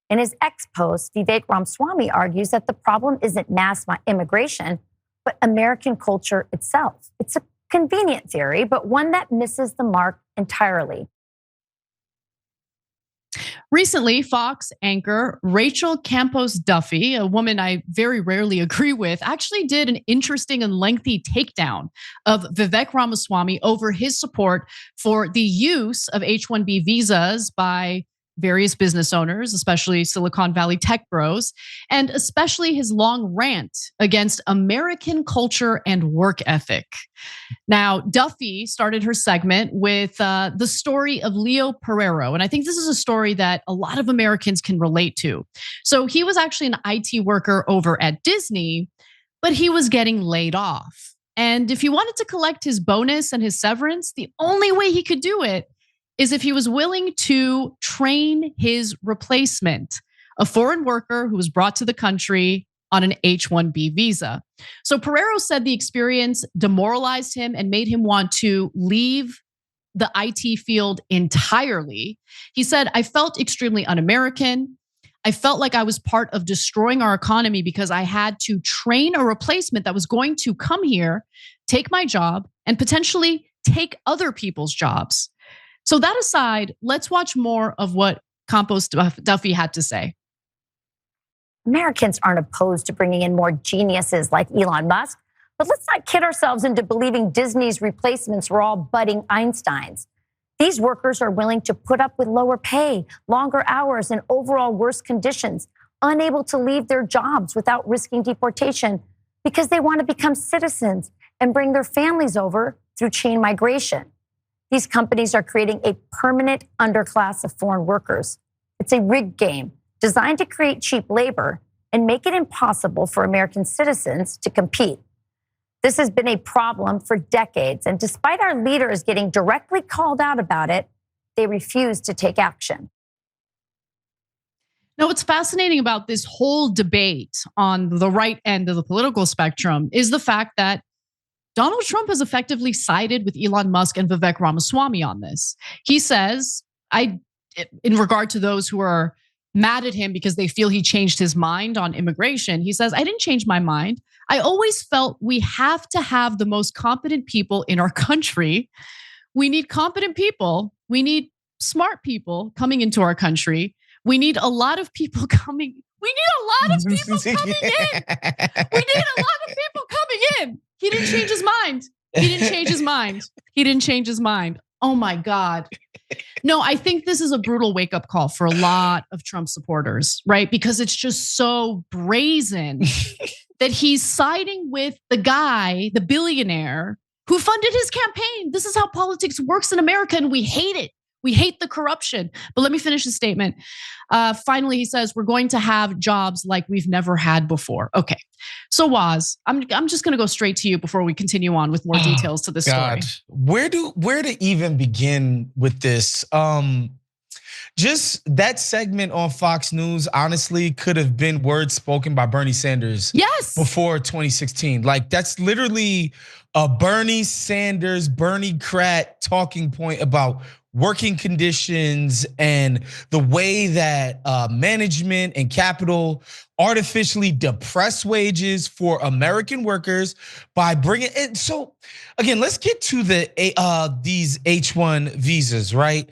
In his X post, Vivek Ramaswamy argues that the problem isn't mass immigration, but American culture itself. It's a convenient theory, but one that misses the mark entirely. Recently, Fox anchor Rachel Campos Duffy, a woman I very rarely agree with, actually did an interesting and lengthy takedown of Vivek Ramaswamy over his support for the use of H-1B visas by various business owners, especially Silicon Valley tech bros, and especially his long rant against American culture and work ethic. Now, Duffy started her segment with the story of Leo Pereiro, and I think this is a story that a lot of Americans can relate to. So he was actually an IT worker over at Disney, but he was getting laid off. And if he wanted to collect his bonus and his severance, the only way he could do it is if he was willing to train his replacement, a foreign worker who was brought to the country on an H-1B visa. So Pereiro said the experience demoralized him and made him want to leave the IT field entirely. He said, "I felt extremely un-American. I felt like I was part of destroying our economy because I had to train a replacement that was going to come here, take my job, and potentially take other people's jobs." So that aside, let's watch more of what Campos Duffy had to say. Americans aren't opposed to bringing in more geniuses like Elon Musk, but let's not kid ourselves into believing Disney's replacements were all budding Einsteins. These workers are willing to put up with lower pay, longer hours, and overall worse conditions, unable to leave their jobs without risking deportation because they want to become citizens and bring their families over through chain migration. These companies are creating a permanent underclass of foreign workers. It's a rigged game designed to create cheap labor and make it impossible for American citizens to compete. This has been a problem for decades, and despite our leaders getting directly called out about it, they refuse to take action. Now, what's fascinating about this whole debate on the right end of the political spectrum is the fact that Donald Trump has effectively sided with Elon Musk and Vivek Ramaswamy on this. He says, in regard to those who are mad at him because they feel he changed his mind on immigration, he says, "I didn't change my mind. I always felt we have to have the most competent people in our country. We need competent people. We need smart people coming into our country. We need a lot of people coming. We need a lot of people coming in. We need a lot of people coming in." He didn't change his mind. He didn't change his mind. He didn't change his mind. Oh my God. No, I think this is a brutal wake-up call for a lot of Trump supporters, right? Because it's just so brazen that he's siding with the guy, the billionaire, who funded his campaign. This is how politics works in America, and we hate it. We hate the corruption. But let me finish the statement. Finally, he says, "We're going to have jobs like we've never had before." Okay. So Waz, I'm just gonna go straight to you before we continue on with more details to this story. Where to even begin with this? Just that segment on Fox News, honestly, could have been words spoken by Bernie Sanders. Yes. Before 2016. Like, that's literally a Bernie Sanders, Bernie Crat talking point about working conditions and the way that management and capital artificially depress wages for American workers by bringing it. So again, let's get to these H-1 visas, right?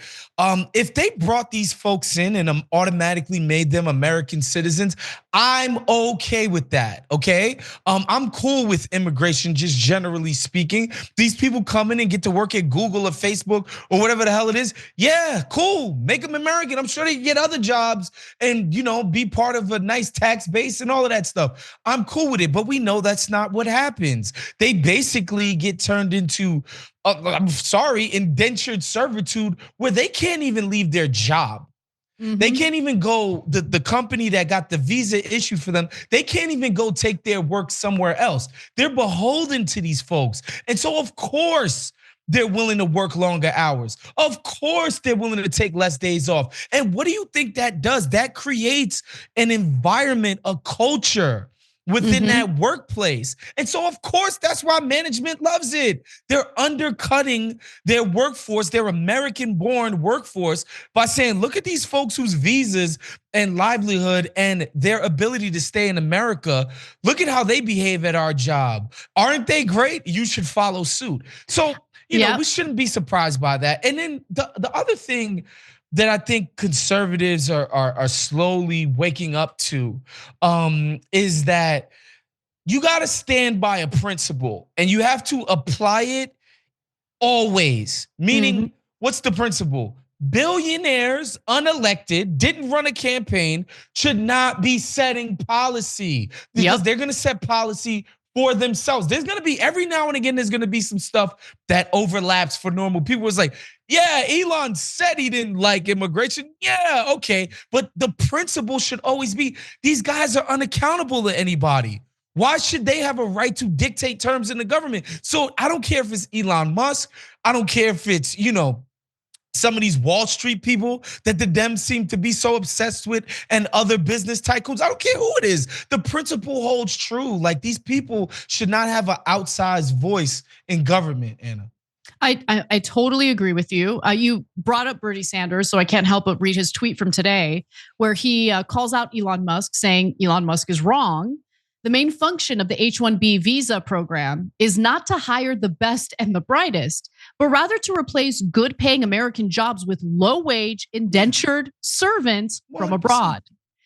If they brought these folks in and automatically made them American citizens, I'm okay with that, okay? I'm cool with immigration, just generally speaking. These people come in and get to work at Google or Facebook or whatever the hell it is. Yeah, cool, make them American. I'm sure they can get other jobs and be part of a nice tax base and all of that stuff. I'm cool with it, but we know that's not what happens. They basically get turned into, I'm sorry, indentured servitude where they can't even leave their job. They can't even go, the company that got the visa issued for them, they can't even go take their work somewhere else. They're beholden to these folks. And so of course, they're willing to work longer hours. Of course, they're willing to take less days off. And what do you think that does? That creates an environment, a culture within that workplace. And so, of course, that's why management loves it. They're undercutting their workforce, their American-born workforce, by saying, look at these folks whose visas and livelihood and their ability to stay in America. Look at how they behave at our job. Aren't they great? You should follow suit. So, you know, we shouldn't be surprised by that. And then the other thing that I think conservatives are slowly waking up to is that you got to stand by a principle and you have to apply it always. Meaning, what's the principle? Billionaires, unelected, didn't run a campaign, should not be setting policy because they're going to set policy for themselves. There's gonna be, every now and again, there's gonna be some stuff that overlaps for normal people. It's like, yeah, Elon said he didn't like immigration. Yeah, okay. But the principle should always be, these guys are unaccountable to anybody. Why should they have a right to dictate terms in the government? So I don't care if it's Elon Musk. I don't care if it's, you know, some of these Wall Street people that the Dems seem to be so obsessed with and other business tycoons. I don't care who it is. The principle holds true. Like, these people should not have an outsized voice in government, Anna. I totally agree with you. You brought up Bernie Sanders, so I can't help but read his tweet from today, where he calls out Elon Musk, saying Elon Musk is wrong. The main function of the H-1B visa program is not to hire the best and the brightest, but rather to replace good-paying American jobs with low-wage, indentured servants from abroad.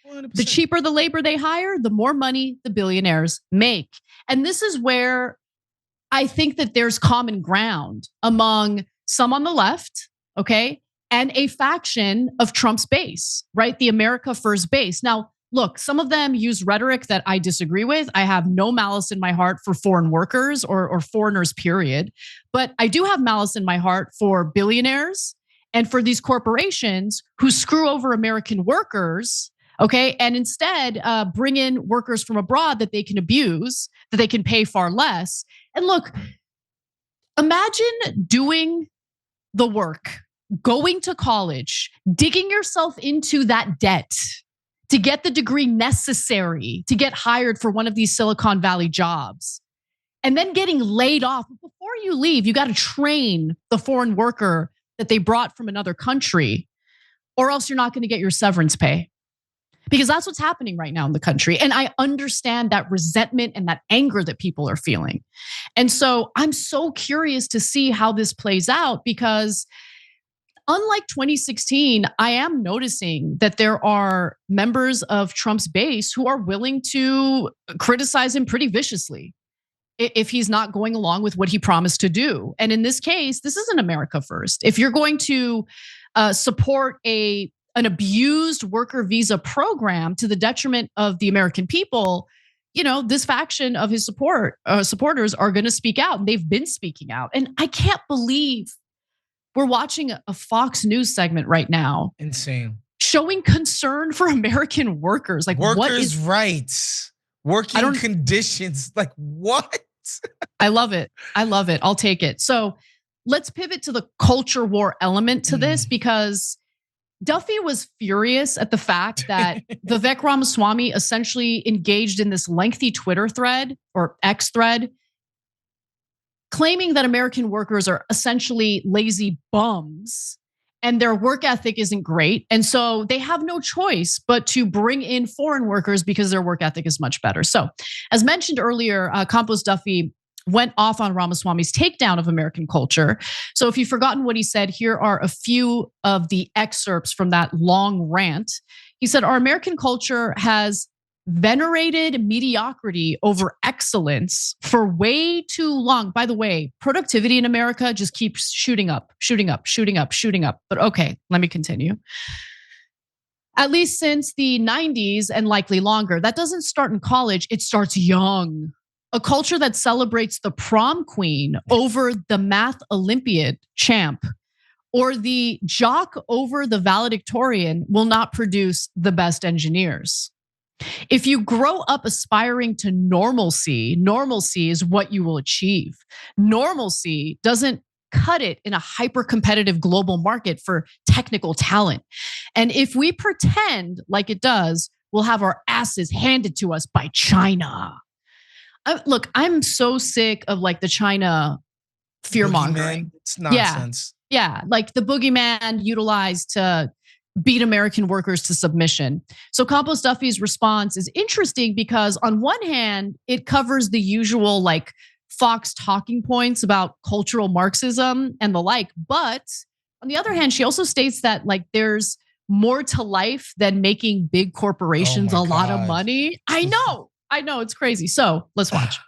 100%. The cheaper the labor they hire, the more money the billionaires make. And this is where I think that there's common ground among some on the left, okay, and a faction of Trump's base, right? The America First base. Now, look, some of them use rhetoric that I disagree with. I have no malice in my heart for foreign workers or foreigners, period. But I do have malice in my heart for billionaires and for these corporations who screw over American workers, okay, and instead bring in workers from abroad that they can abuse, that they can pay far less. And look, imagine doing the work, going to college, digging yourself into that debt to get the degree necessary to get hired for one of these Silicon Valley jobs, and then getting laid off. Before you leave, you got to train the foreign worker that they brought from another country, or else you're not going to get your severance pay. Because that's what's happening right now in the country. And I understand that resentment and that anger that people are feeling. And so I'm so curious to see how this plays out, because unlike 2016, I am noticing that there are members of Trump's base who are willing to criticize him pretty viciously if he's not going along with what he promised to do. And in this case, this isn't America First. If you're going to support an abused worker visa program to the detriment of the American people, you know, this faction of his supporters are going to speak out. And they've been speaking out. And I can't believe we're watching a Fox News segment right now. Insane. Showing concern for American workers. Like, workers' rights, working conditions. Like, what? I love it. I love it. I'll take it. So let's pivot to the culture war element to this, because Duffy was furious at the fact that Vivek Ramaswamy essentially engaged in this lengthy Twitter thread or X thread, claiming that American workers are essentially lazy bums and their work ethic isn't great. And so they have no choice but to bring in foreign workers because their work ethic is much better. So as mentioned earlier, Campos Duffy went off on Ramaswamy's takedown of American culture. So if you've forgotten what he said, here are a few of the excerpts from that long rant. He said, our American culture has venerated mediocrity over excellence for way too long. By the way, productivity in America just keeps shooting up. But okay, let me continue. At least since the 90s and likely longer. That doesn't start in college, it starts young. A culture that celebrates the prom queen over the math Olympiad champ or the jock over the valedictorian will not produce the best engineers. If you grow up aspiring to normalcy, normalcy is what you will achieve. Normalcy doesn't cut it in a hyper-competitive global market for technical talent. And if we pretend like it does, we'll have our asses handed to us by China. Look, I'm so sick of like the China fear mongering. It's nonsense. Yeah, like the boogeyman utilized to beat American workers to submission. So Campos Duffy's response is interesting because on one hand, it covers the usual like Fox talking points about cultural Marxism and the like. But on the other hand, she also states that like there's more to life than making big corporations a lot of money. I know, it's crazy. So let's watch.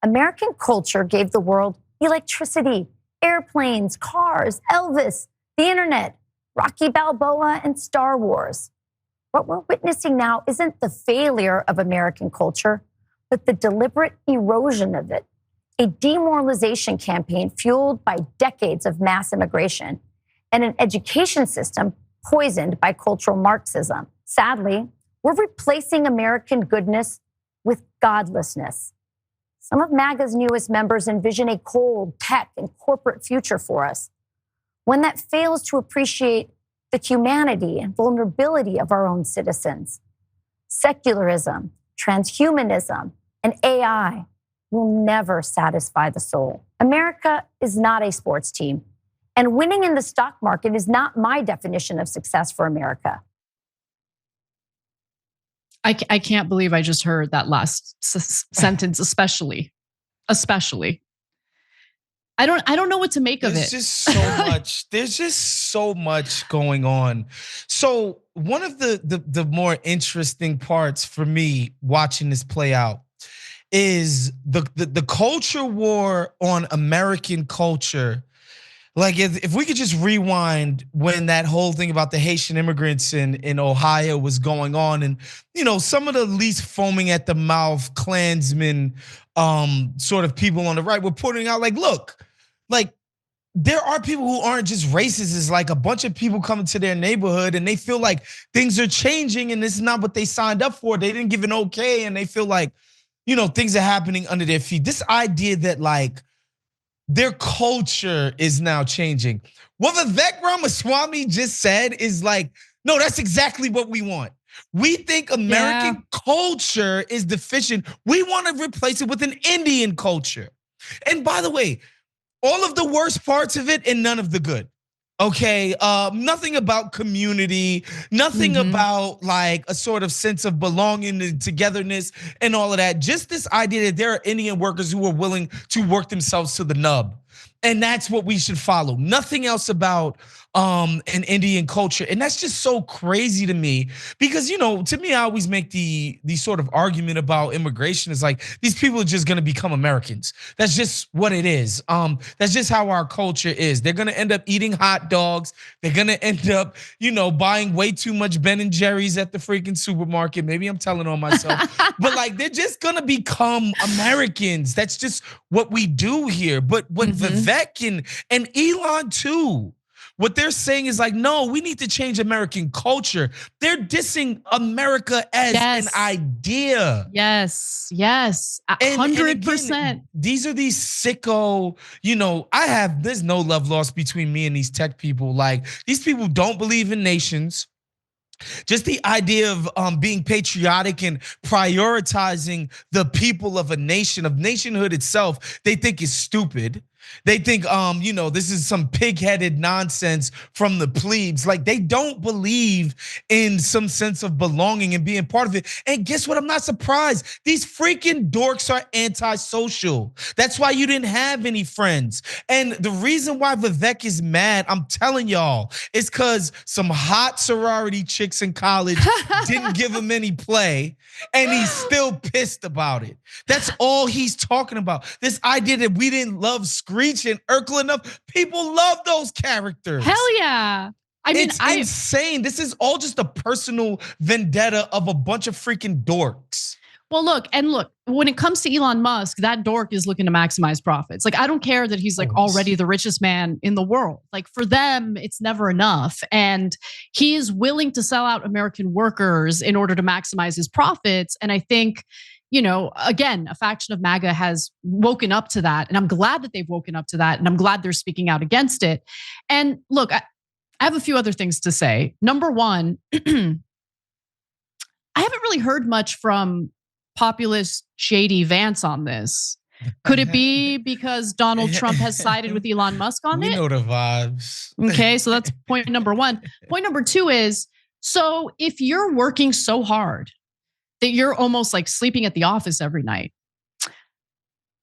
American culture gave the world electricity, airplanes, cars, Elvis, the internet, Rocky Balboa, and Star Wars. What we're witnessing now isn't the failure of American culture, but the deliberate erosion of it. A demoralization campaign fueled by decades of mass immigration and an education system poisoned by cultural Marxism. Sadly, we're replacing American goodness with godlessness. Some of MAGA's newest members envision a cold, tech, and corporate future for us, one that fails to appreciate the humanity and vulnerability of our own citizens. Secularism, transhumanism, and AI will never satisfy the soul. America is not a sports team, and winning in the stock market is not my definition of success for America. I can't believe I just heard that last sentence, especially. I don't know what to make of it. There's just so much. There's just so much going on. So one of the more interesting parts for me watching this play out is the culture war on American culture. Like if we could just rewind when that whole thing about the Haitian immigrants in Ohio was going on, and some of the least foaming at the mouth Klansmen sort of people on the right were putting out like, look, like there are people who aren't just racist. It's like a bunch of people coming to their neighborhood and they feel like things are changing and this is not what they signed up for. They didn't give an okay and they feel like, things are happening under their feet. This idea that like their culture is now changing. What Vivek Ramaswamy just said is like, no, that's exactly what we want. We think American culture is deficient. We want to replace it with an Indian culture. And by the way, all of the worst parts of it and none of the good. Okay, nothing about community, nothing about like a sort of sense of belonging and togetherness and all of that. Just this idea that there are Indian workers who are willing to work themselves to the nub. And that's what we should follow. Nothing else about an Indian culture. And that's just so crazy to me because, to me, I always make the sort of argument about immigration is like, these people are just gonna become Americans. That's just what it is. That's just how our culture is. They're gonna end up eating hot dogs. They're gonna end up, buying way too much Ben and Jerry's at the freaking supermarket. Maybe I'm telling on myself, but like, they're just gonna become Americans. That's just what we do here. But what Vivek and Elon too, what they're saying is like, no, we need to change American culture. They're dissing America as an idea. Yes, 100%. These are these sicko, there's no love lost between me and these tech people. Like these people don't believe in nations. Just the idea of being patriotic and prioritizing the people of a nation, of nationhood itself, they think is stupid. They think, this is some pig-headed nonsense from the plebes. Like they don't believe in some sense of belonging and being part of it. And guess what? I'm not surprised. These freaking dorks are antisocial. That's why you didn't have any friends. And the reason why Vivek is mad, I'm telling y'all, is because some hot sorority chicks in college didn't give him any play, and he's still pissed about it. That's all he's talking about. This idea that we didn't love Screech and Urkel enough. People love those characters. Hell yeah. It's insane. This is all just a personal vendetta of a bunch of freaking dorks. Well, look, when it comes to Elon Musk, that dork is looking to maximize profits. Like, I don't care that he's like already the richest man in the world. Like for them, it's never enough. And he is willing to sell out American workers in order to maximize his profits. And I think, again, a faction of MAGA has woken up to that. And I'm glad that they've woken up to that. And I'm glad they're speaking out against it. And look, I have a few other things to say. Number one, really heard much from populist shady Vance on this. Could it be because Donald Trump has sided with Elon Musk on it? We know the vibes. Okay, so that's point number one. Point number two is, so if you're working so hard that you're almost like sleeping at the office every night,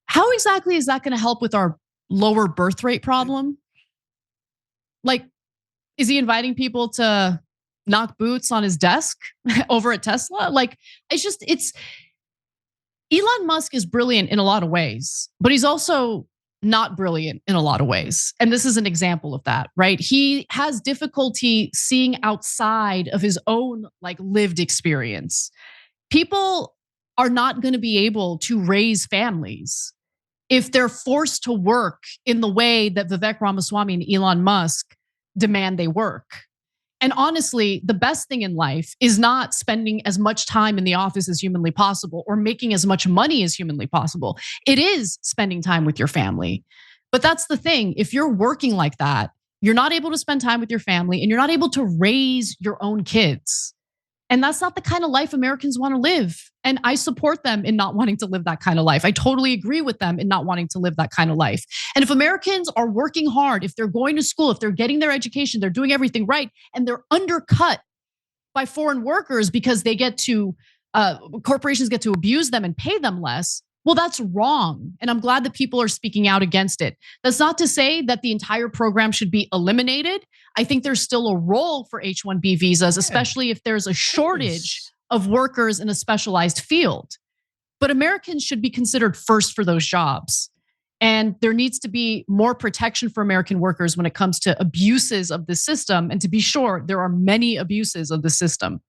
how exactly is that going to help with our lower birth rate problem? Like, is he inviting people to knock boots on his desk over at Tesla? Like, it's Elon Musk is brilliant in a lot of ways, but he's also not brilliant in a lot of ways. And this is an example of that, right? He has difficulty seeing outside of his own like lived experience. People are not going to be able to raise families if they're forced to work in the way that Vivek Ramaswamy and Elon Musk demand they work. And honestly, the best thing in life is not spending as much time in the office as humanly possible or making as much money as humanly possible. It is spending time with your family. But that's the thing. If you're working like that, you're not able to spend time with your family and you're not able to raise your own kids. And that's not the kind of life Americans want to live. And I support them in not wanting to live that kind of life. I totally agree with them in not wanting to live that kind of life. And if Americans are working hard, if they're going to school, if they're getting their education, they're doing everything right, and they're undercut by foreign workers because they get to, corporations get to abuse them and pay them less, well, that's wrong. And I'm glad that people are speaking out against it. That's not to say that the entire program should be eliminated. I think there's still a role for H-1B visas, especially if there's a shortage of workers in a specialized field. But Americans should be considered first for those jobs. And there needs to be more protection for American workers when it comes to abuses of the system. And to be sure, there are many abuses of the system.